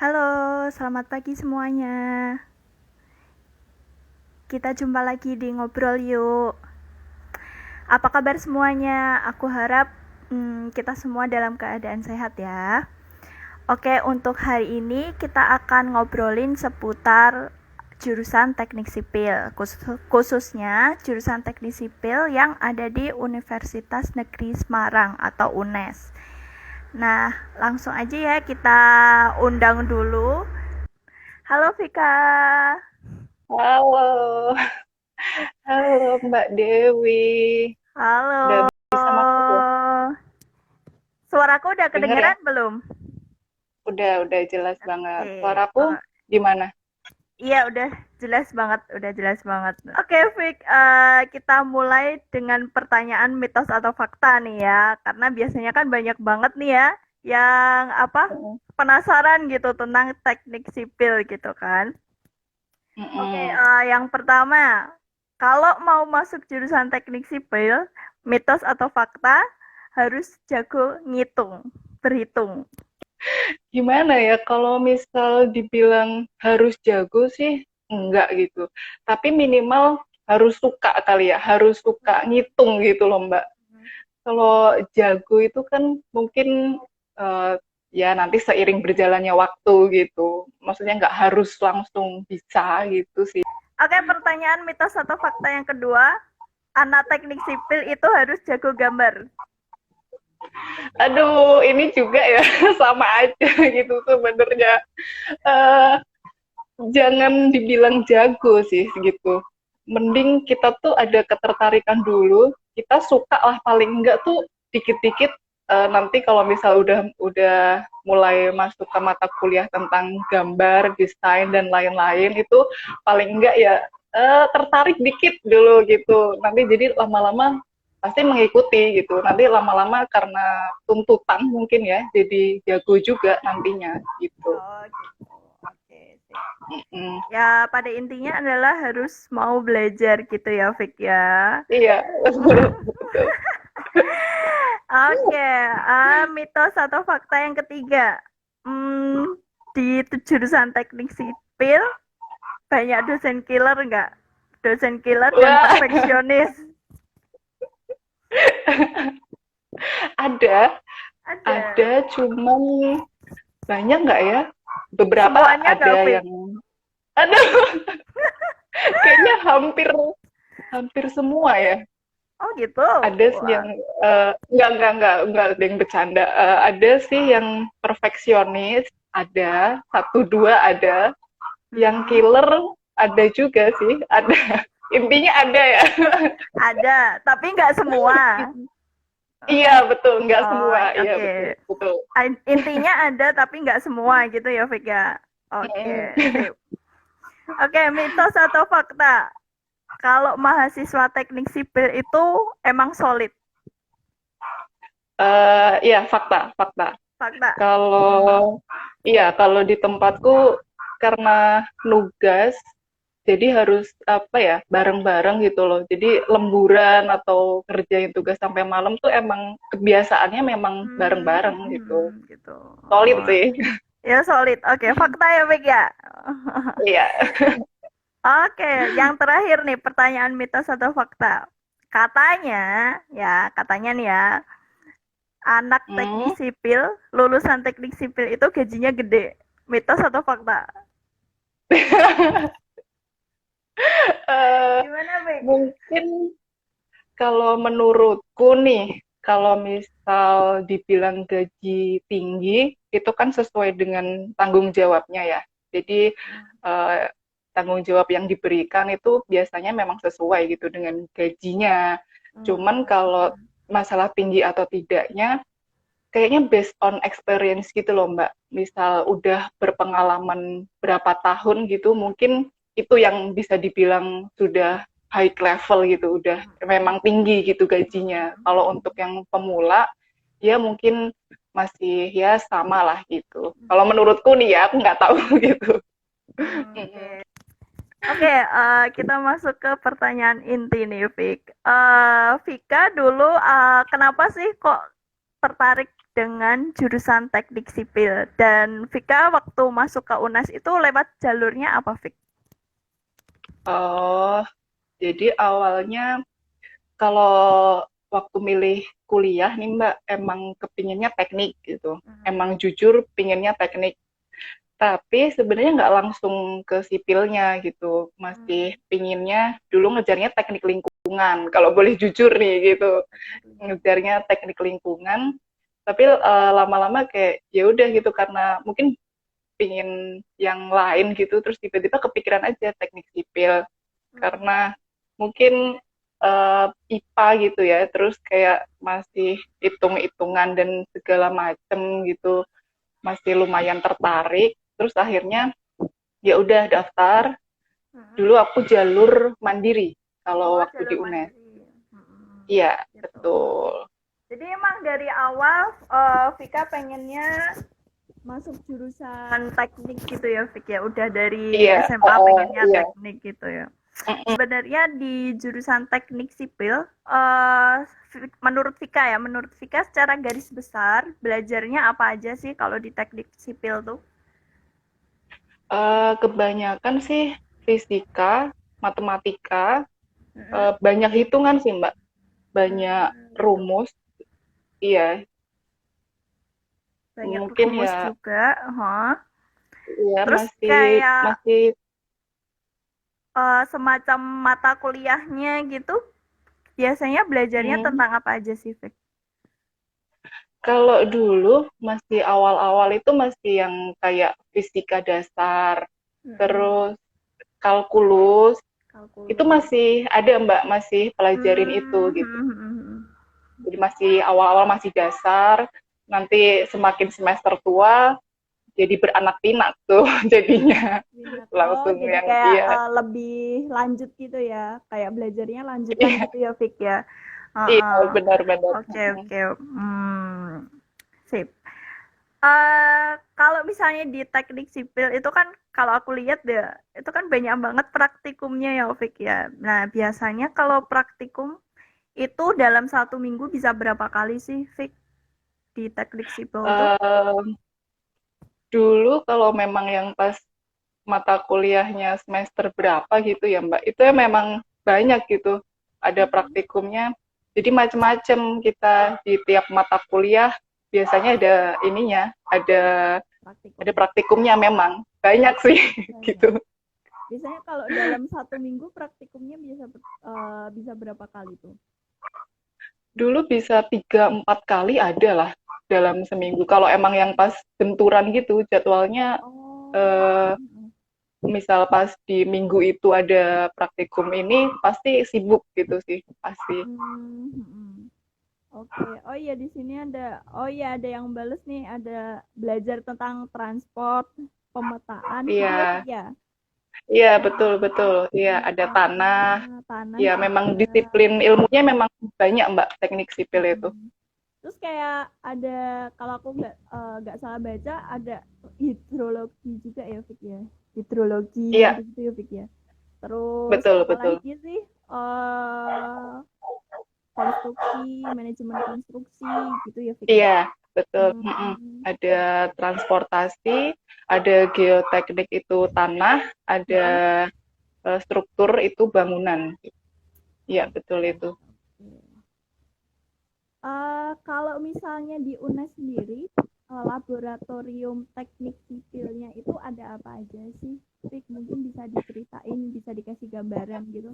Halo, selamat pagi semuanya. Kita jumpa lagi di Ngobrol Yuk. Apa kabar semuanya? Aku harap kita semua dalam keadaan sehat ya. Oke, untuk hari ini kita akan ngobrolin seputar jurusan teknik sipil, khususnya jurusan teknik sipil yang ada di Universitas Negeri Semarang atau UNES. Nah, langsung aja ya kita undang dulu. Halo Vika. Halo, halo Mbak Dewi. Udah Halo. bisa masuk ya? Suaraku udah Dengar ya? kedengeran belum? Udah jelas banget. Oke. Suaraku gimana? Iya, udah jelas banget, udah jelas banget. Oke, Fik, kita mulai dengan pertanyaan mitos atau fakta nih ya, karena biasanya kan banyak banget nih ya yang Mm-mm. penasaran gitu tentang teknik sipil gitu kan. Oke, Mm-mm. yang pertama, kalau mau masuk jurusan teknik sipil, mitos atau fakta harus jago ngitung, berhitung. Gimana ya kalau misal dibilang harus jago sih enggak gitu. Tapi minimal harus suka kali ya, harus suka ngitung gitu loh Mbak. Kalau jago itu kan mungkin eh, ya nanti seiring berjalannya waktu gitu. Maksudnya nggak harus langsung bisa gitu sih. Oke, pertanyaan mitos atau fakta yang kedua, anak teknik sipil itu harus jago gambar. Aduh, ini juga ya sama aja gitu sebenarnya. Eh, jangan dibilang jago sih gitu. Mending kita tuh ada ketertarikan dulu. Kita suka lah paling enggak tuh dikit-dikit nanti kalau misal udah mulai masuk ke mata kuliah tentang gambar, desain dan lain-lain itu paling enggak ya tertarik dikit dulu gitu. Nanti jadi lama-lama pasti mengikuti gitu. Nanti lama-lama karena tuntutan mungkin ya jadi jago juga nantinya gitu. Oh gitu. Oke, sip. Mm-mm. Ya, pada intinya adalah harus mau belajar gitu ya, Fik ya. Iya, betul. Oke, mitos atau fakta yang ketiga. Hmm, di jurusan teknik sipil banyak dosen killer nggak? Dosen killer dan Wah, perfeksionis. ada, Ada. ada, cuman banyak nggak ya? Beberapa Semuanya nggak, ada Fik? yang, aduh, kayaknya hampir hampir semua ya. Oh gitu. Ada sih Wah. yang enggak ada yang bercanda. Ada sih yang perfeksionis, ada satu dua ada, yang Mm-mm. killer ada juga sih, ada. Intinya ada ya. Ada, tapi nggak semua. Iya betul, nggak Oh, semua. Iya oke. betul, betul. Intinya ada tapi nggak semua gitu ya, Vika. Ya? Oke, Mm-mm. sip. Oke, mitos atau fakta? Kalau mahasiswa teknik sipil itu emang solid. Iya fakta, fakta. Fakta. Kalau iya kalau di tempatku karena nugas, jadi harus apa ya bareng-bareng gitu loh. Jadi lemburan atau kerjain tugas sampai malam tuh emang kebiasaannya memang bareng-bareng gitu. Gitu. Solid Oh, sih. ya solid. Oke, fakta ya, Vika. Ya. Iya. Oke, yang terakhir nih pertanyaan mitos atau fakta. Katanya, katanya nih ya, anak teknik Hmm. sipil, lulusan teknik sipil itu gajinya gede. Mitos atau fakta? Eh, Gimana, Bek? mungkin kalau menurutku nih, kalau misal dibilang gaji tinggi, itu kan sesuai dengan tanggung jawabnya ya. Jadi eh, tanggung jawab yang diberikan itu biasanya memang sesuai gitu dengan gajinya. Cuman kalau masalah tinggi atau tidaknya, kayaknya based on experience gitu loh Mbak. Misal udah berpengalaman berapa tahun gitu, mungkin itu yang bisa dibilang sudah high level gitu, udah memang tinggi gitu gajinya. Kalau untuk yang pemula, ya mungkin masih ya sama lah gitu. Kalau menurutku nih ya, aku nggak tahu gitu. Oke. Oke, kita masuk ke pertanyaan inti nih, Vika dulu kenapa sih kok tertarik dengan jurusan teknik sipil. Dan Vika waktu masuk ke UNES itu lewat jalurnya apa, Vik? Oh, jadi awalnya kalau waktu milih kuliah nih Mbak, emang kepinginnya teknik gitu. Emang jujur pinginnya teknik. Tapi sebenarnya nggak langsung ke sipilnya gitu. Masih pinginnya dulu ngejarnya teknik lingkungan. Kalau boleh jujur nih gitu. Ngejarnya teknik lingkungan. Tapi lama-lama kayak ya udah gitu karena mungkin pingin yang lain gitu. Terus tiba-tiba kepikiran aja teknik sipil. Karena mungkin IPA gitu ya, terus kayak masih hitung-hitungan dan segala macem gitu, masih lumayan tertarik. Terus akhirnya ya udah daftar. Dulu aku jalur mandiri kalau Oh, waktu di jalur UNES. mandiri. Iya, Gitu. betul. Jadi emang dari awal Vika pengennya masuk jurusan teknik gitu ya, Vik ya. Udah dari Iya, SMA pengennya iya. teknik gitu ya. Mm-mm. Sebenarnya di jurusan teknik sipil, menurut Vika ya, menurut Vika secara garis besar belajarnya apa aja sih kalau di teknik sipil tuh? Kebanyakan sih fisika, matematika, Mm-mm. banyak hitungan sih Mbak, banyak Gitu. rumus. Iya, Banyak mungkin rumus ya, juga, huh? ya Terus masih kayak masih semacam mata kuliahnya gitu, biasanya belajarnya hmm, tentang apa aja sih, Fik? kalau dulu masih awal-awal itu masih yang kayak fisika dasar, Mm-mm. terus kalkulus, itu Kalkulus. masih ada Mbak, masih pelajarin itu Hmm, gitu. hmm, hmm, hmm. Jadi masih awal-awal masih dasar, nanti semakin semester tua jadi beranak pinak tuh jadinya Minat. Oh, langsung jadi yang kayak iya lebih lanjut gitu ya, kayak belajarnya lanjutan iya gitu ya, Fik ya. iya Heeh. benar-benar. Oke, oke. Sip. Kalau misalnya di teknik sipil itu kan kalau aku lihat deh, itu kan banyak banget praktikumnya ya, Fik ya. Nah, biasanya kalau praktikum itu dalam satu minggu bisa berapa kali sih, Fik, di teknik sipil tuh? Em, Dulu kalau memang yang pas mata kuliahnya semester berapa gitu ya Mbak, itu ya memang banyak gitu, ada praktikumnya. Jadi macam-macam kita di tiap mata kuliah biasanya ada ininya, ada Praktikum. praktikumnya memang banyak sih Banyak. gitu. Biasanya kalau dalam satu minggu praktikumnya bisa berapa kali tuh? Dulu bisa 3-4 kali ada lah dalam seminggu. Kalau emang yang pas benturan gitu jadwalnya, Oh, eh, misal pas di minggu itu ada praktikum ini pasti sibuk gitu sih pasti. oke. Oh iya di sini ada, oh iya ada yang bales nih, ada belajar tentang transport, pemetaan gitu ya, Fik Iya, ya. iya betul betul. Iya ada tanah. Tanah Ya memang juga. disiplin ilmunya memang banyak Mbak teknik sipil itu. Mm-mm. Terus kayak ada, kalau aku nggak salah baca, ada hidrologi juga ya, Fik ya. Hidrologi Iya gitu-gitu ya, Fik ya. Terus betul betul. apalagi sih? Konstruksi, manajemen konstruksi gitu ya, Fik ya. Iya betul. Mm-mm. Hmm. Ada transportasi, ada geoteknik itu tanah, ada Mm-mm. struktur itu bangunan. Iya betul Oke. itu. Kalau misalnya di UNES sendiri, laboratorium teknik sipilnya itu ada apa aja sih? Fik, mungkin bisa diceritain, bisa dikasih gambaran gitu.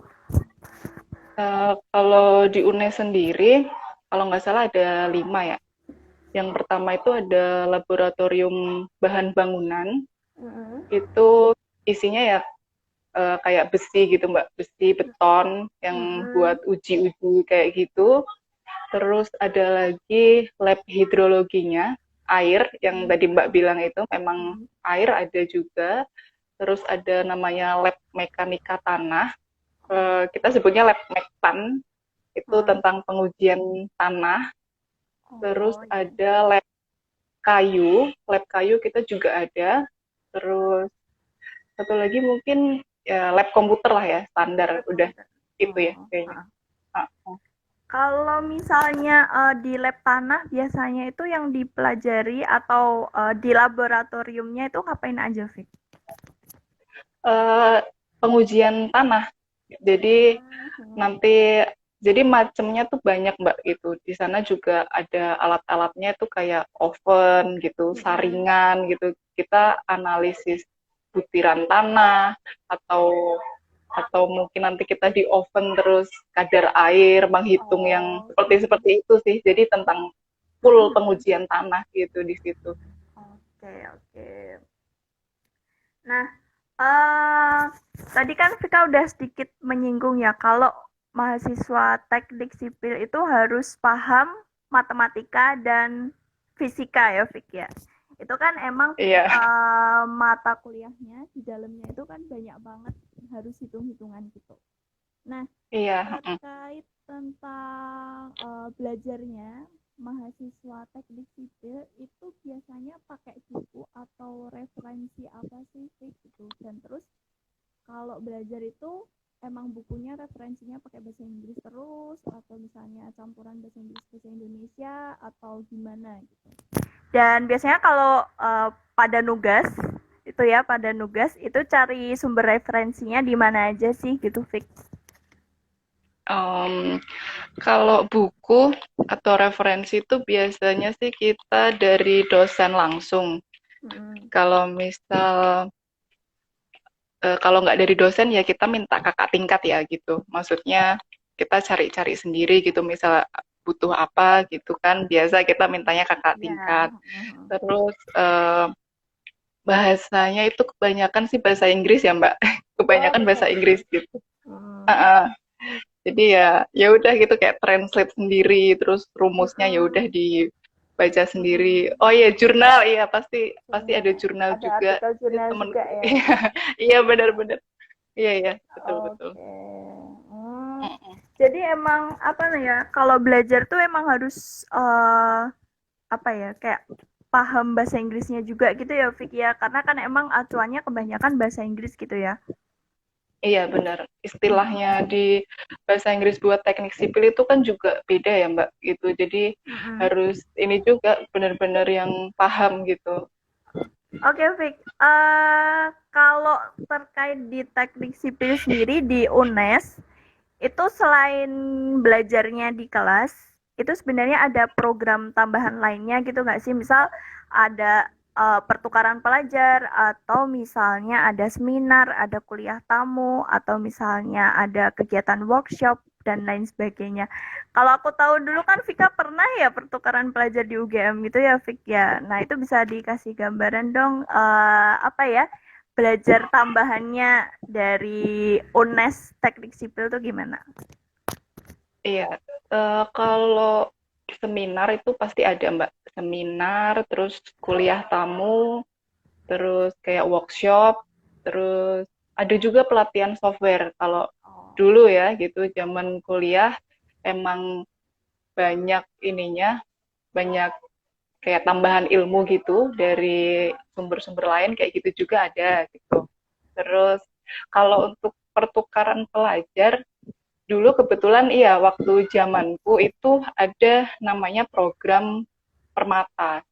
Kalau di UNES sendiri, kalau nggak salah ada 5 ya. Yang pertama itu ada laboratorium bahan bangunan, Heeh. itu isinya ya kayak besi gitu Mbak, besi beton yang Heeh. buat uji-uji kayak gitu. Terus ada lagi lab hidrologinya, air yang tadi Mbak bilang itu memang air ada juga. Terus ada namanya lab mekanika tanah, kita sebutnya lab mektan, itu Heeh. tentang pengujian tanah. Terus Oh iya. ada lab kayu kita juga ada. Terus satu lagi mungkin ya lab komputer lah ya, standar Lab udah komputer. itu ya Oh. kayaknya. Heeh. Ah, ah. Kalau misalnya di lab tanah biasanya itu yang dipelajari atau di laboratoriumnya itu ngapain aja, Fik? Eh, Pengujian tanah. Jadi Hmm. nanti jadi macamnya tuh banyak Mbak gitu. Di sana juga ada alat-alatnya tuh kayak oven gitu, Mm-mm. saringan gitu. Kita analisis butiran tanah atau mungkin nanti kita di oven terus kadar air, menghitung yang Oh, seperti seperti itu sih. Jadi tentang full mm-mm. pengujian tanah gitu di situ. Oke, oke. Nah, eh tadi kan Vika udah sedikit menyinggung ya kalau mahasiswa teknik sipil itu harus paham matematika dan fisika ya, Fik ya. Itu kan emang Iya, mata kuliahnya di dalamnya itu kan banyak banget harus hitung-hitungan gitu. Nah, iya. terkait tentang belajarnya mahasiswa teknik sipil itu biasanya pakai buku atau referensi apa sih Fik, gitu. Dan terus kalau belajar itu emang bukunya referensinya pakai bahasa Inggris terus atau misalnya campuran bahasa Inggris bahasa Indonesia atau gimana gitu. Dan biasanya kalau pada nugas itu ya pada nugas itu cari sumber referensinya di mana aja sih gitu Fik. Em, Kalau buku atau referensi itu biasanya sih kita dari dosen langsung. Mm-mm. Kalau misal kalau nggak dari dosen ya kita minta kakak tingkat ya gitu. Maksudnya kita cari-cari sendiri gitu. Misal butuh apa gitu kan. Biasa kita mintanya kakak Ya. tingkat. Terus bahasanya itu kebanyakan sih bahasa Inggris ya Mbak. Oh, Kebanyakan bahasa bahasa Inggris Inggris. gitu. Hmm. Uh-uh. Jadi ya udah gitu kayak translate sendiri, terus rumusnya ya udah Mm-mm. dibaca sendiri. Mm-mm. Oh iya jurnal, iya pasti pasti ada Jurnal. jurnal Ada juga. artikel jurnal juga Temenku, ya. iya iya benar-benar, iya iya betul betul. Oke. Hmm. Mm-mm. Jadi emang apa nih ya? Kalau belajar tuh emang harus apa ya? Kayak paham bahasa Inggrisnya juga gitu ya, Fik ya. Karena kan emang acuannya kebanyakan bahasa Inggris gitu ya. Iya benar. Istilahnya Mm-mm. di bahasa Inggris buat teknik sipil itu kan juga beda ya Mbak gitu. Jadi Mm-mm. harus ini juga benar-benar yang paham gitu. Oke, Fik. Kalau terkait di teknik sipil sendiri di UNES, itu selain belajarnya di kelas, itu sebenarnya ada program tambahan lainnya gitu nggak sih? Misal ada pertukaran pelajar, atau misalnya ada seminar, ada kuliah tamu, atau misalnya ada kegiatan workshop, dan lain sebagainya. Kalau aku tahu dulu kan Vika pernah ya pertukaran pelajar di UGM gitu ya, Vik ya. Nah itu bisa dikasih gambaran dong, apa ya, belajar tambahannya dari UNES Teknik Sipil tuh gimana? Iya, kalau seminar itu pasti ada Mbak. Seminar, terus kuliah tamu, terus kayak workshop, terus ada juga pelatihan software. Kalau Oh. dulu ya gitu, zaman kuliah emang banyak ininya, banyak kayak tambahan ilmu gitu dari sumber-sumber lain kayak gitu juga ada gitu. Terus kalau untuk pertukaran pelajar dulu kebetulan iya waktu zamanku itu ada namanya program Permata,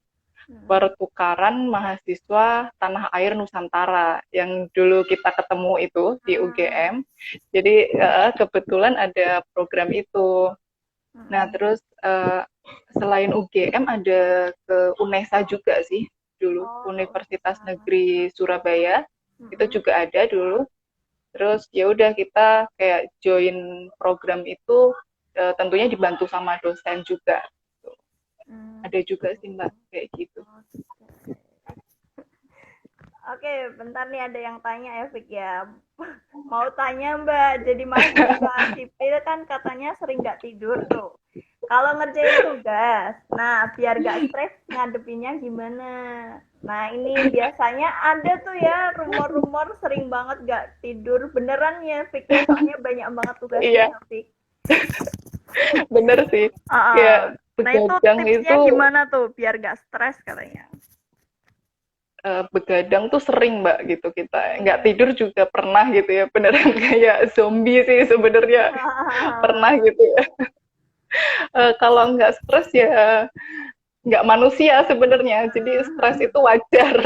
Hmm. pertukaran mahasiswa tanah air Nusantara yang dulu kita ketemu itu di Hmm. UGM. Jadi kebetulan ada program itu. Nah Hmm. terus selain UGM ada ke UNESA juga sih dulu, Oh, ke Universitas UNESA. Negeri Surabaya itu Hmm. juga ada dulu. Terus ya udah kita kayak join program itu tentunya dibantu sama dosen juga. Hmm. Ada juga Gitu. sih Mbak kayak gitu. Oke. Oke, bentar nih ada yang tanya ya, Fik ya. Mau tanya Mbak, jadi mahasiswa sipil kan katanya sering nggak tidur tuh. Kalau ngerjain tugas, nah biar gak stres ngadepinnya gimana? Nah ini biasanya ada tuh ya rumor-rumor sering banget gak tidur. Beneran ya Fik ya, soalnya banyak banget tugasnya Iya, ya Fik. bener sih. Kayak Nah itu begadang tipsnya itu gimana tuh biar gak stres katanya. begadang tuh sering Mbak gitu kita. Nggak tidur juga pernah gitu ya. Beneran kayak zombie sih sebenarnya pernah gitu ya. Kalau nggak stres ya nggak manusia sebenarnya. Jadi stres itu wajar.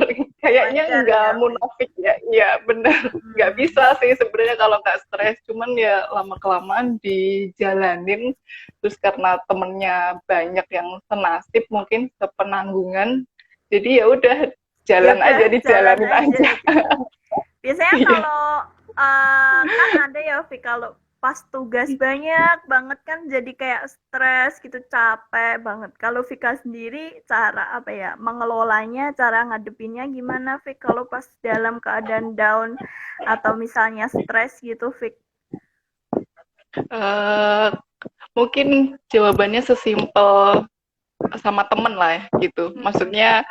Kayaknya Wajar nggak ya, Fik. munafik ya. Iya benar. Nggak Hmm. bisa sih sebenarnya kalau nggak stres. Cuman ya lama kelamaan dijalanin. Terus karena temennya banyak yang senasib mungkin sepenanggungan. Jadi ya udah Ya jalan aja, udah jalan dijalanin aja aja. gitu. Biasanya Iya. kalau kan ada ya, Vi, kalau pas tugas banyak banget kan jadi kayak stres gitu, capek banget. Kalau Vika sendiri cara apa ya mengelolanya, cara ngadepinnya gimana, Vi? Kalau pas dalam keadaan down atau misalnya stres gitu, Vi? Eh, Mungkin jawabannya sesimpel sama temen lah ya gitu. Mm-mm. Maksudnya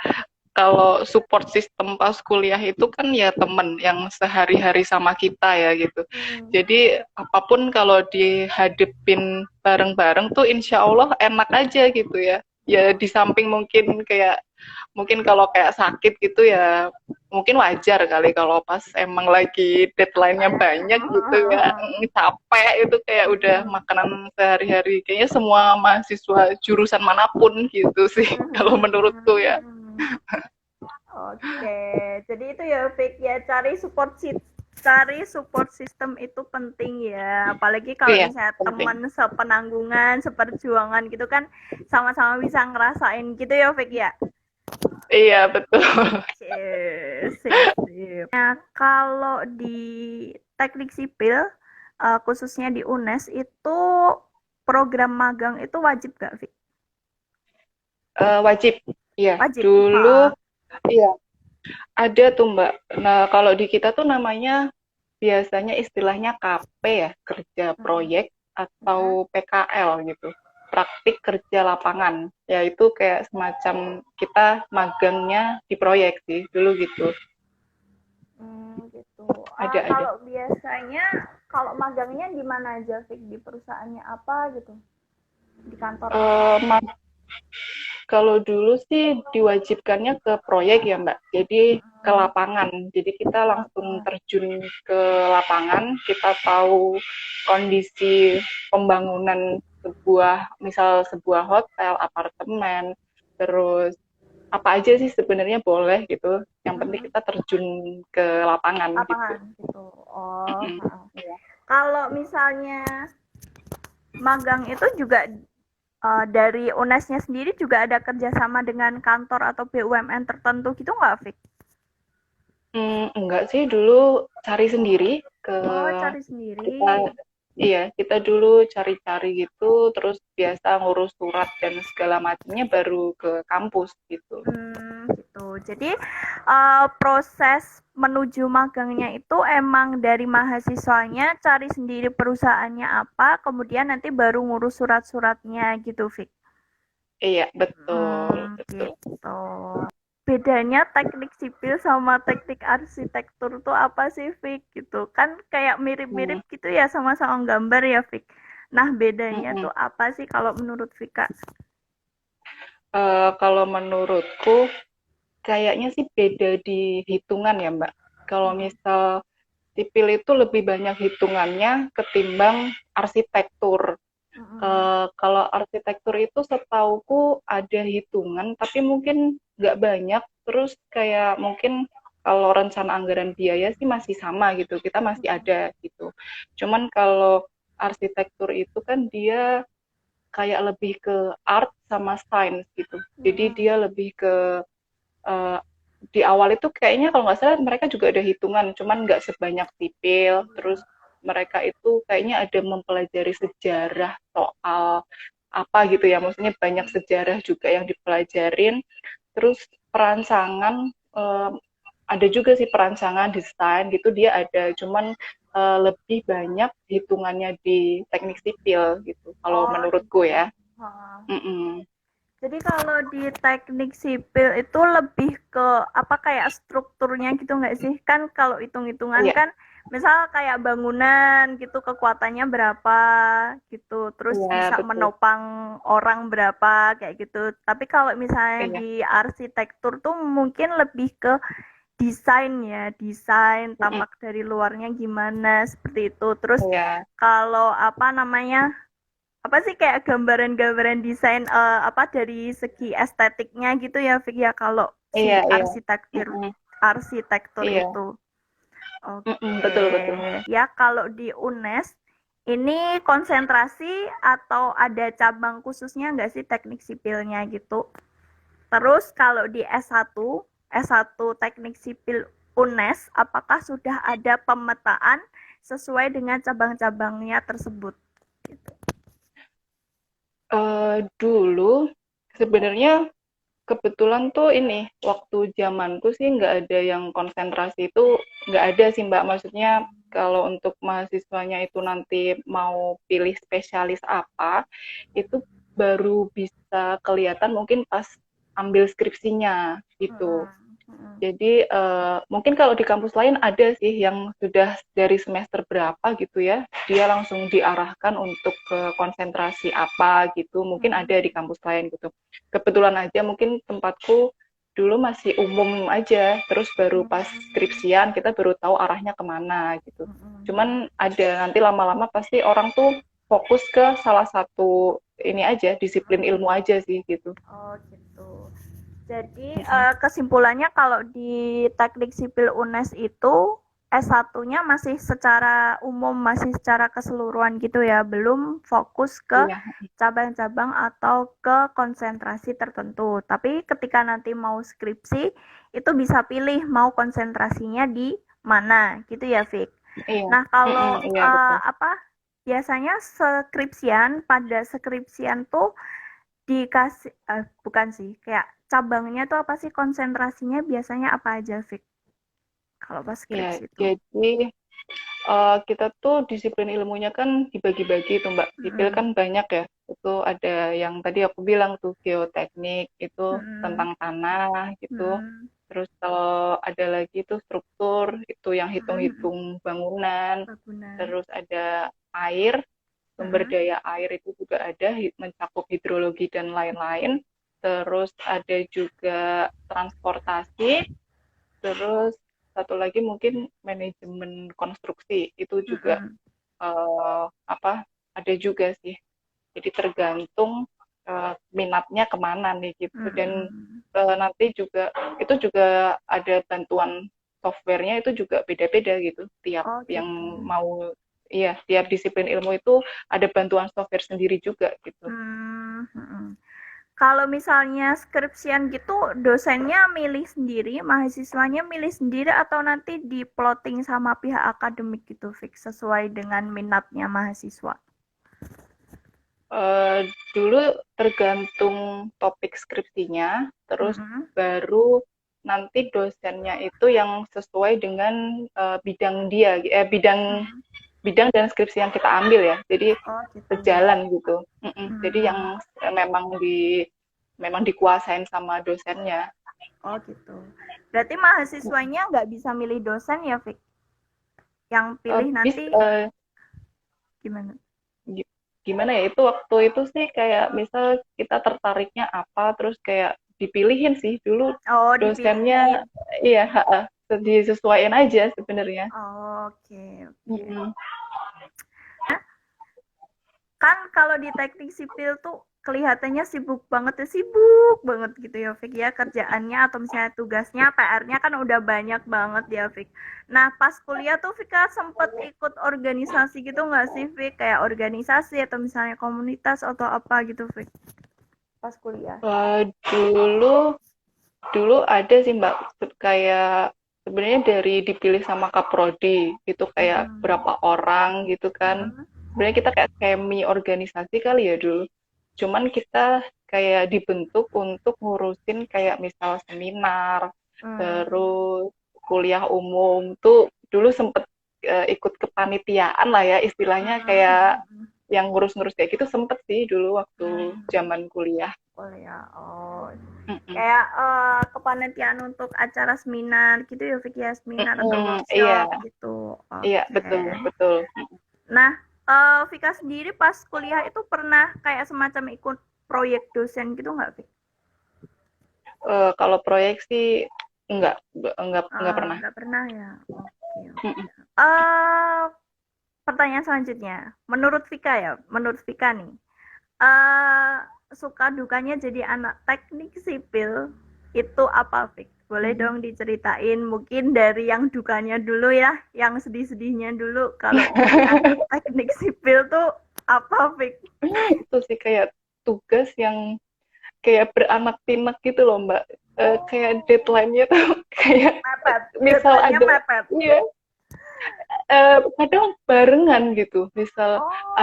kalau support system pas kuliah itu kan ya temen yang sehari-hari sama kita ya gitu. Mm. Jadi apapun kalau dihadepin bareng-bareng tuh insya Allah enak aja gitu ya. Ya di samping mungkin kalau kayak sakit gitu ya mungkin wajar kali kalau pas emang lagi deadline-nya banyak gitu ya, capek itu kayak udah makanan sehari-hari kayaknya semua mahasiswa jurusan manapun gitu sih kalau menurutku ya. Oke, jadi itu ya, Fik, ya cari support system itu penting ya. Apalagi kalau Iya, misalnya penting. teman sepenanggungan, seperjuangan gitu kan sama-sama bisa ngerasain gitu ya, Fik ya. Iya, betul. Oke, sip, sip. Nah, kalau di teknik sipil, khususnya di UNES itu program magang itu wajib gak, Fik? Wajib. Iya, Wajib. dulu Ha. iya ada tuh Mbak. Nah, kalau di kita tuh namanya biasanya istilahnya KP ya, kerja Mm-mm. proyek Mm-mm. atau PKL gitu. Praktik kerja lapangan. Ya itu kayak semacam kita magangnya di proyek sih, dulu gitu. Gitu. Ada. Kalau biasanya kalau magangnya di mana aja, Fik? Di perusahaannya apa gitu? Di kantor apa? Eh, Kalau dulu sih diwajibkannya ke proyek ya Mbak, jadi ke Mm, lapangan. Jadi kita langsung lapangan. terjun ke lapangan, kita tahu kondisi pembangunan misal sebuah hotel, apartemen, terus apa aja sih sebenarnya boleh gitu. Yang penting Mm, kita terjun ke lapangan gitu. lapangan gitu. Oh, Mm-mm. ha. Kalau misalnya magang itu juga dari UNES-nya sendiri juga ada kerjasama dengan kantor atau BUMN tertentu gitu nggak, Fik? Enggak sih, dulu cari sendiri ke Oh, cari sendiri. kita iya, kita dulu cari-cari gitu, terus biasa ngurus surat dan segala macamnya baru ke kampus gitu. Gitu. Jadi, proses menuju magangnya itu emang dari mahasiswanya cari sendiri perusahaannya apa, kemudian nanti baru ngurus surat-suratnya gitu, Fik? Iya, betul, betul. Gitu. Bedanya teknik sipil sama teknik arsitektur tuh apa sih, Fik? Gitu. Kan kayak mirip-mirip Hmm, gitu ya, sama-sama gambar ya, Fik. Nah, bedanya mm-mm. tuh apa sih kalau menurut Vika? Kalau menurutku kayaknya sih beda di hitungan ya, Mbak. Kalau Mm-mm. misal sipil itu lebih banyak hitungannya ketimbang arsitektur. Mm-mm. Kalau arsitektur itu setauku ada hitungan, tapi mungkin nggak banyak. Terus kayak mungkin kalau rencana anggaran biaya sih masih sama gitu, kita masih ada gitu. Cuman kalau arsitektur itu kan dia kayak lebih ke art sama science gitu. Jadi Mm-mm. dia lebih ke uh, di awal itu kayaknya kalau nggak salah mereka juga ada hitungan, cuman nggak sebanyak sipil. Terus mereka itu kayaknya ada mempelajari sejarah soal apa gitu ya, maksudnya banyak sejarah juga yang dipelajarin. Terus perancangan ada juga sih perancangan desain gitu dia ada, cuman lebih banyak hitungannya di teknik sipil gitu kalau Oh, menurutku gitu. ya. Ha. Mm-mm. Jadi kalau di teknik sipil itu lebih ke apa kayak strukturnya gitu nggak sih? Kan kalau hitung-hitungan Iya, kan misal kayak bangunan gitu kekuatannya berapa gitu, terus iya bisa betul. menopang orang berapa kayak gitu. Tapi kalau misalnya Iya. di arsitektur tuh mungkin lebih ke desain ya, desain Mm-mm. tampak dari luarnya gimana seperti itu. Terus Iya. kalau apa namanya apa sih kayak gambaran-gambaran desain apa dari segi estetiknya gitu ya Fik ya kalau Iya, si iya. arsitektur Mm-mm. arsitektur Iya. itu. Mm-mm, Oke. betul, betul. Ya kalau di UNES ini konsentrasi atau ada cabang khususnya nggak sih teknik sipilnya gitu? Terus kalau di S1 teknik sipil UNES apakah sudah ada pemetaan sesuai dengan cabang-cabangnya tersebut? Gitu. Dulu sebenarnya kebetulan tuh ini waktu zamanku sih nggak ada yang konsentrasi itu nggak ada sih Mbak. Maksudnya kalau untuk mahasiswanya itu nanti mau pilih spesialis apa itu baru bisa kelihatan mungkin pas ambil skripsinya gitu. Mm-mm, mm-mm. Jadi mungkin kalau di kampus lain ada sih yang sudah dari semester berapa gitu ya, dia langsung diarahkan untuk ke konsentrasi apa gitu. Mungkin Mm-mm, ada di kampus lain gitu. Kebetulan aja mungkin tempatku dulu masih umum aja, terus baru pas mm-mm, skripsian kita baru tahu arahnya kemana gitu. mm-mm. Cuman ada nanti lama-lama pasti orang tuh fokus ke salah satu ini aja, disiplin ilmu aja sih gitu. Oh gitu. Jadi Mm-mm. kesimpulannya kalau di teknik sipil UNES itu S1-nya masih secara umum, masih secara keseluruhan gitu ya, belum fokus ke Iya, cabang-cabang atau ke konsentrasi tertentu. Tapi ketika nanti mau skripsi, itu bisa pilih mau konsentrasinya di mana, gitu ya, Fik. iya, Nah, kalau mm-mm, iya betul. apa biasanya pada skripsian tuh dikasih bukan sih, kayak cabangnya tuh apa sih, konsentrasinya biasanya apa aja, Fik? Kalau pas Ya, skripsi itu. jadi kita tuh disiplin ilmunya kan dibagi-bagi tuh Mbak. Sipil Mm-mm. kan banyak ya. Itu ada yang tadi aku bilang tuh geoteknik, itu Mm-mm. tentang tanah gitu. Mm-mm. Terus kalau ada lagi tuh struktur, itu yang Mm-mm. hitung-hitung bangunan. Bangunan. Terus ada air, sumber Mm-mm. daya air itu juga ada, mencakup hidrologi dan lain-lain. Terus ada juga transportasi, terus satu lagi mungkin manajemen konstruksi itu juga Mm-mm. apa ada juga sih. Jadi tergantung minatnya kemana nih gitu. Dan Mm-mm. nanti juga itu juga ada bantuan softwarenya itu juga beda-beda gitu. Tiap Oh yang gitu. mau iya tiap disiplin ilmu itu ada bantuan software sendiri juga gitu. Mm-mm. Kalau misalnya skripsian gitu, dosennya milih sendiri, mahasiswanya milih sendiri atau nanti di-plotting sama pihak akademik gitu, Fik, sesuai dengan minatnya mahasiswa? Dulu tergantung topik skripsinya, terus Mm-mm. baru nanti dosennya itu yang sesuai dengan bidang dia, bidang Mm-mm. bidang dan skripsi yang kita ambil ya. Jadi Oh gitu. sejalan gitu. Jadi Hmm. yang memang dikuasain sama dosennya. Oh gitu. Berarti mahasiswanya nggak bisa milih dosen ya, Fik? Yang pilih Bis, nanti gimana? gimana ya itu waktu itu sih kayak misal kita tertariknya apa terus kayak dipilihin sih dulu Oh, dosennya dipilihin. iya disesuaikan aja sebenarnya. Oh, oke, oke. Mm-mm. Kan kalau di teknik sipil tuh kelihatannya sibuk banget gitu ya, Fik ya, kerjaannya atau misalnya tugasnya, PR-nya kan udah banyak banget ya, Fik. Nah, pas kuliah tuh Vika sempet ikut organisasi gitu nggak sih, Fik? Kayak organisasi atau misalnya komunitas atau apa gitu, Fik? Pas kuliah. Dulu dulu ada sih Mbak kayak sebenarnya dari dipilih sama Kaprodi itu kayak Mm-mm. berapa orang gitu kan. Mm-mm. Sebenarnya kita kayak semi organisasi kali ya dulu. Cuman kita kayak dibentuk untuk ngurusin kayak misal seminar, Mm. terus kuliah umum tuh dulu sempet ikut kepanitiaan lah ya istilahnya kayak Mm-mm. yang ngurus-ngurus kayak gitu sempet sih dulu waktu Mm. zaman kuliah. Kuliah. Oh, Mm-mm. kayak kepanitiaan untuk acara seminar gitu ya, Vicky ya, seminar atau Mm-mm, iya, workshop gitu. iya Oke. betul betul. Nah, Vika sendiri pas kuliah itu pernah kayak semacam ikut proyek dosen gitu nggak, Vika? Kalau proyek sih enggak pernah. Nggak pernah ya. Oke, oke. Mm-mm. Eh, pertanyaan selanjutnya. Menurut Vika nih, eh suka dukanya jadi anak teknik sipil itu apa, Fik? Boleh Hmm. dong diceritain mungkin dari yang dukanya dulu ya, yang sedih-sedihnya dulu kalau jadi anak teknik sipil tuh apa, Fik? Itu sih kayak tugas yang kayak beranak pinak gitu loh Mbak. Kayak Oh, deadline-nya tuh kayak mepet. misal Deadline-nya ada, mepet. iya, kadang barengan gitu. Misal Oh.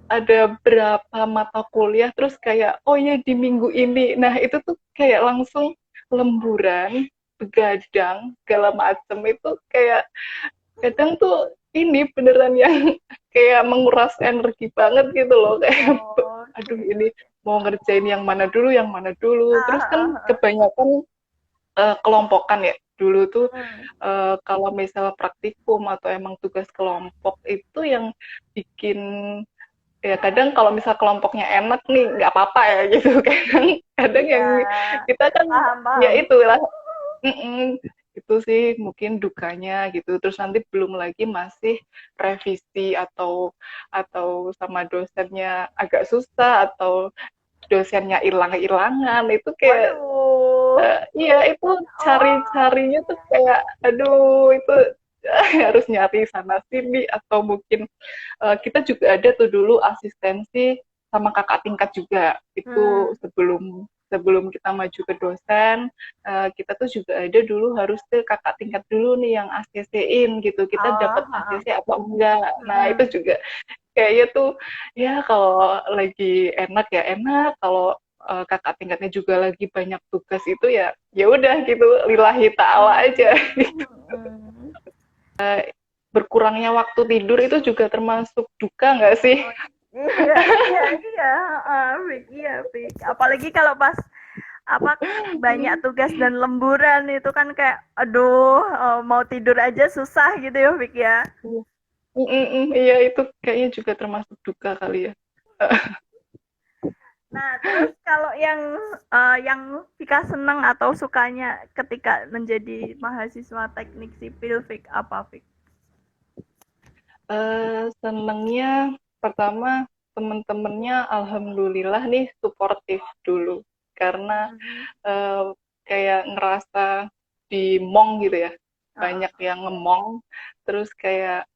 ada berapa mata kuliah terus kayak oh ya di minggu ini, nah itu tuh kayak langsung lemburan, begadang segala macem. Itu kayak kadang tuh ini beneran yang kayak menguras energi banget gitu loh, kayak Oke, aduh ini oke. mau ngerjain yang mana dulu, Ah, terus ah, kan ah. kebanyakan kelompokan ya dulu tuh. Hmm. Kalau misal praktikum atau emang tugas kelompok itu yang bikin, ya kadang kalau misal kelompoknya enak nih nggak apa-apa ya gitu. Kadang kadang yang Iya, kita kan paham, ya paham. itulah. Itu sih mungkin dukanya gitu. Terus nanti belum lagi masih revisi atau sama dosennya agak susah, atau dosennya hilang-hilangan. Itu kayak Waduh. iya itu Oh. cari-carinya tuh kayak aduh itu harus nyari sana sini. Atau mungkin kita juga ada tuh dulu asistensi sama kakak tingkat juga. Itu Hmm. sebelum sebelum kita maju ke dosen, kita tuh juga ada dulu harus ke kakak tingkat dulu nih yang ACC-in gitu. Kita Oh, dapat heeh. ACC atau enggak. Nah, itu Mhm. juga kayaknya tuh ya kalau lagi enak ya enak, kalau kakak tingkatnya juga lagi banyak tugas itu ya ya udah gitu, lillahi ta'ala aja. Mmm, mhm. Berkurangnya waktu tidur itu juga termasuk duka nggak sih? Oh, iya, iya, iya, heeh, Fik, iya, Fik. Apalagi kalau pas apa banyak tugas dan lemburan itu kan kayak aduh, mau tidur aja susah gitu ya, Fik ya. Iya itu kayaknya juga termasuk duka kali ya. Nah, terus kalau yang Vika seneng atau sukanya ketika menjadi mahasiswa teknik sipil, Fik, apa, Fik? Senengnya pertama temen-temennya alhamdulillah nih suportif dulu, karena Mhm. eh, kayak ngerasa di mong gitu ya, banyak Heeh. yang ngemong. Terus kayak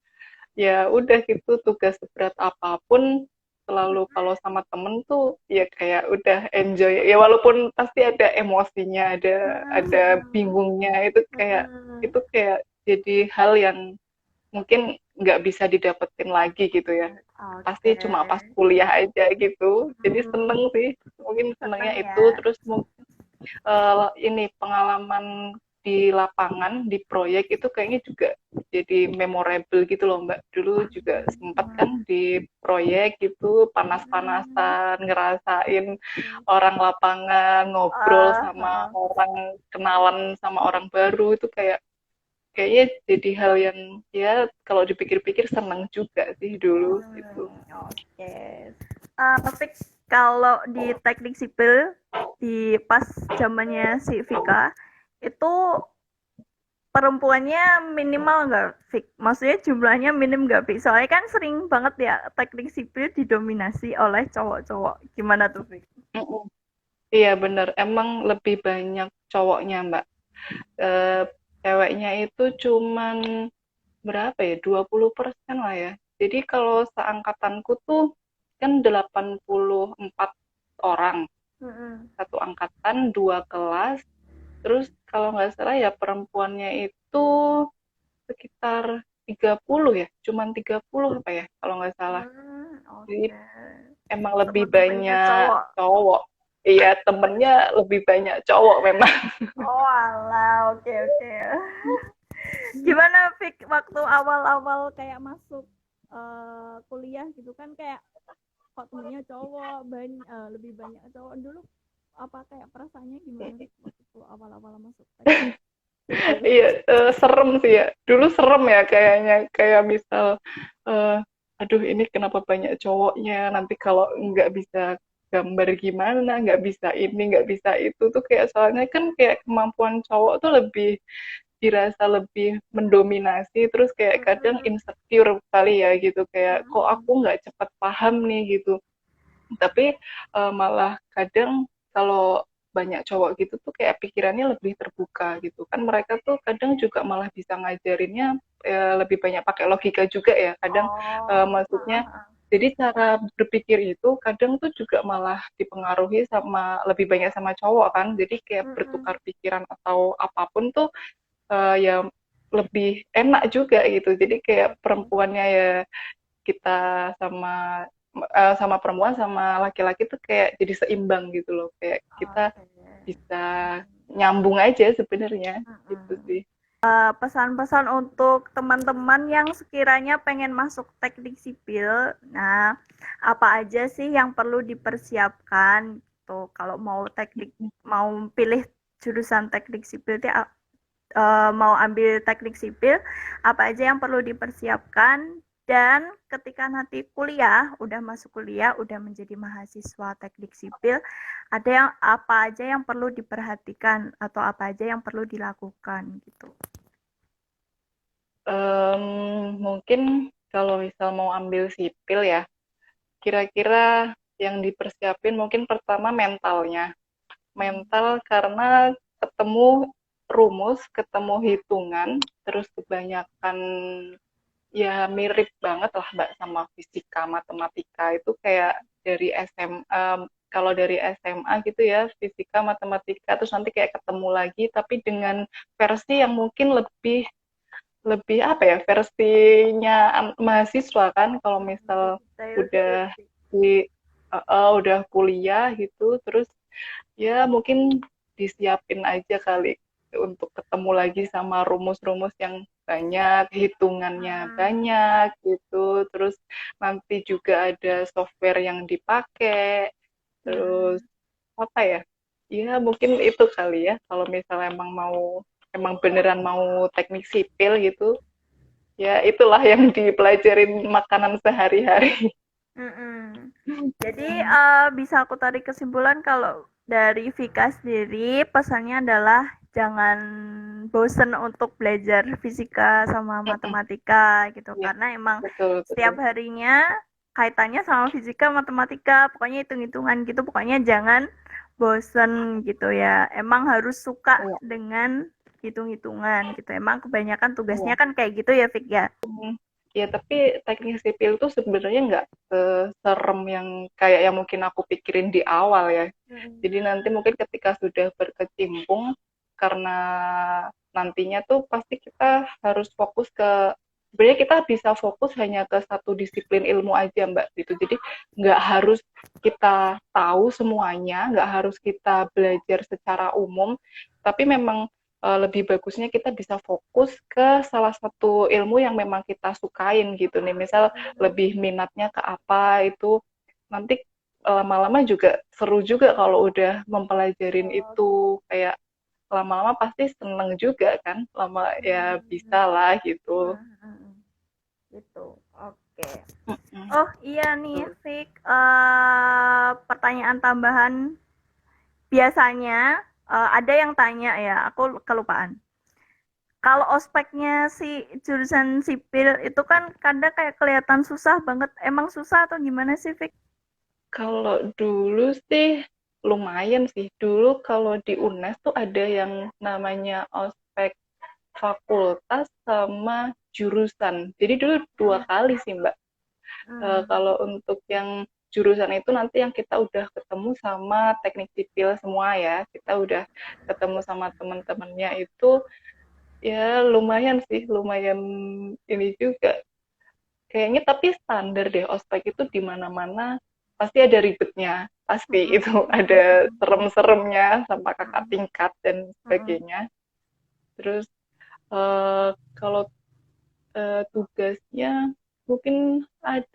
ya udah gitu, tugas seberat apapun selalu kalau sama temen tuh ya kayak udah enjoy ya, walaupun pasti ada emosinya, ada Mhm. bingungnya. Mhm. Itu kayak jadi hal yang mungkin nggak bisa didapetin lagi gitu ya, Oke. pasti cuma pas kuliah aja gitu. Jadi Mhm. seneng sih, mungkin Seneng senengnya itu. ya. Terus ini pengalaman di lapangan di proyek itu kayaknya juga jadi memorable gitu loh Mbak. Dulu juga sempat Mhm. kan di proyek gitu, Mhm. panas-panasan ngerasain orang lapangan, ngobrol sama Heeh. orang, kenalan sama orang baru. Itu kayaknya jadi hal yang ya kalau dipikir-pikir senang juga sih dulu gitu. Oke. Tapi kalau di teknik sipil di pas zamannya si Vika itu perempuannya minimal nggak, Fik? Maksudnya jumlahnya minim nggak, Fik? Soalnya kan sering banget ya teknik sipil didominasi oleh cowok-cowok. Gimana tuh, Fik? Mm-mm. Iya bener, emang lebih banyak cowoknya Mbak. Eh, Ceweknya itu cuman berapa ya, 20% lah ya. Jadi kalau seangkatanku tuh kan 84 orang, Mm-mm. satu angkatan, dua kelas. Terus kalau nggak salah ya perempuannya itu sekitar 30 ya, cuman 30 apa ya kalau nggak salah. Jadi Oke. emang lebih Teman-temannya banyak cowok. cowok. Iya, temennya lebih banyak cowok memang. Oh, alah, oke, oke. Gimana, Fik, waktu awal-awal kayak masuk kuliah gitu kan kayak kok temennya cowok lebih banyak cowok dulu apa kayak perasaannya gimana Fik, waktu awal-awal masuk teknik sipil? Iya, serem sih ya. Dulu serem ya kayaknya. Kayak misal, eh, aduh ini kenapa banyak cowoknya, nanti kalau nggak bisa gambar gimana, nggak bisa ini, nggak bisa itu. Tuh kayak soalnya kan kayak kemampuan cowok tuh lebih dirasa lebih mendominasi. Terus kayak kadang Mm-mm. insecure kali ya gitu. Kayak kok Mm-mm. aku nggak cepat paham nih gitu. Tapi malah kadang kalau banyak cowok gitu tuh kayak pikirannya lebih terbuka gitu kan, mereka tuh kadang juga malah bisa ngajarinnya lebih banyak pakai logika juga ya kadang, Oh, maksudnya jadi cara berpikir itu kadang tuh juga malah dipengaruhi sama lebih banyak sama cowok kan, jadi kayak mm-mm. bertukar pikiran atau apapun tuh ya lebih enak juga gitu, jadi kayak Oke, perempuannya ya kita sama sama perempuan sama laki-laki tuh kayak jadi seimbang gitu loh, kayak kita oke. bisa nyambung aja sebenarnya gitu Mm-mm. sih. Pesan-pesan untuk teman-teman yang sekiranya pengen masuk teknik sipil. Nah, apa aja sih yang perlu dipersiapkan tuh kalau mau pilih jurusan teknik sipil mau ambil teknik sipil, apa aja yang perlu dipersiapkan dan ketika nanti kuliah, udah masuk kuliah, udah menjadi mahasiswa teknik sipil, ada yang apa aja yang perlu diperhatikan atau apa aja yang perlu dilakukan gitu. Mungkin kalau misal mau ambil sipil ya, kira-kira yang dipersiapin mungkin pertama mentalnya. Mental karena ketemu rumus, ketemu hitungan, terus kebanyakan ya mirip banget lah Mbak sama fisika, matematika itu kayak dari kalau dari SMA gitu ya, fisika, matematika, terus nanti kayak ketemu lagi, tapi dengan versi yang mungkin lebih lebih apa ya, versinya mahasiswa kan, kalau misal Lebih detail gitu udah sih. udah kuliah gitu, terus ya mungkin disiapin aja kali untuk ketemu lagi sama rumus-rumus yang banyak, hitungannya Mm-mm. banyak gitu. Terus nanti juga ada software yang dipakai. Terus Mm-mm. apa ya? Ya mungkin itu kali ya kalau misalnya emang beneran mau teknik sipil gitu. Ya itulah yang dipelajarin makanan sehari-hari. Mm-mm. Jadi bisa aku tarik kesimpulan kalau dari Vika sendiri pesannya adalah jangan bosen untuk belajar fisika sama matematika gitu Iya, karena emang betul, betul. setiap harinya kaitannya sama fisika matematika pokoknya hitung-hitungan gitu pokoknya jangan bosen gitu ya emang harus suka Iya, dengan hitung-hitungan gitu emang kebanyakan tugasnya iya. kan kayak gitu ya Vik ya. Ya, tapi teknik sipil tuh sebenarnya nggak serem yang kayak yang mungkin aku pikirin di awal ya. Mm-mm. Jadi nanti mungkin ketika sudah berkecimpung, karena nantinya tuh pasti kita harus fokus sebenarnya kita bisa fokus hanya ke satu disiplin ilmu aja Mbak gitu. Jadi nggak harus kita tahu semuanya, nggak harus kita belajar secara umum, tapi memang lebih bagusnya kita bisa fokus ke salah satu ilmu yang memang kita sukain gitu nih. Misal lebih minatnya ke apa itu nanti lama-lama juga seru juga kalau udah mempelajarin Oh, itu kayak lama-lama pasti seneng juga kan lama ya bisa lah gitu. gitu. Oke. Mm-mm, Oh iya nih, betul. Fik. Pertanyaan tambahan. Biasanya ada yang tanya ya, aku kelupaan. Kalau ospeknya si jurusan sipil itu kan kadang kayak kelihatan susah banget. Emang susah atau gimana sih, Fik? Kalau dulu sih lumayan sih. Dulu kalau di UNES tuh ada yang namanya ospek fakultas sama jurusan. Jadi dulu dua Hmm. kali sih Mbak. Hmm. Kalau untuk yang jurusan itu nanti yang kita udah ketemu sama teknik sipil semua ya. Kita udah ketemu sama teman-temannya itu ya lumayan sih, lumayan ini juga. Kayaknya tapi standar deh ospek itu di mana-mana pasti ada ribetnya, pasti itu ada serem-seremnya sama kakak tingkat dan sebagainya. Terus kalau tugasnya mungkin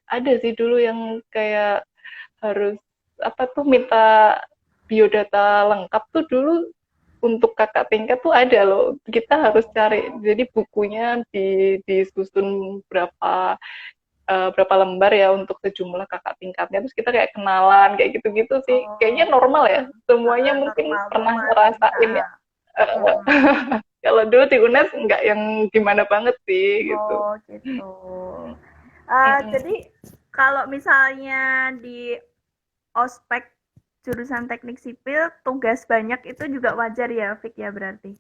ada sih dulu yang kayak harus apa tuh minta biodata lengkap tuh dulu untuk kakak tingkat tuh ada loh. Kita harus cari. Jadi bukunya disusun berapa lembar ya untuk sejumlah kakak tingkatnya. Terus kita kayak kenalan kayak gitu-gitu sih. Kayaknya Oh, normal ya. Semuanya mungkin normal pernah normal sih. ngerasain ya. Kalau dulu di UNES nggak yang gimana banget sih gitu. Oh gitu. Mm-mm. Jadi kalau misalnya di ospek jurusan teknik sipil tugas banyak itu juga wajar ya, Fik ya berarti.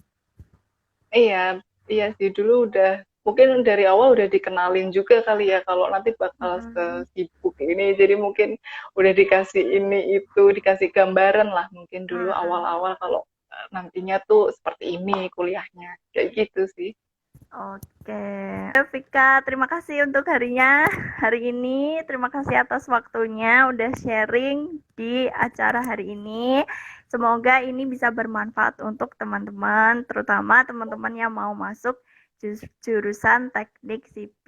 Iya, iya sih dulu udah mungkin dari awal udah dikenalin juga kali ya kalau nanti bakal Mm-mm. sesibuk ini. Jadi mungkin udah dikasih ini itu, dikasih gambaran lah mungkin dulu Mm-mm. awal-awal kalau nantinya tuh seperti ini kuliahnya. Kayak gitu sih. Oke. Vika, terima kasih untuk hari ini. Terima kasih atas waktunya udah sharing di acara hari ini. Semoga ini bisa bermanfaat untuk teman-teman, terutama teman-teman yang mau masuk jurusan teknik sipil.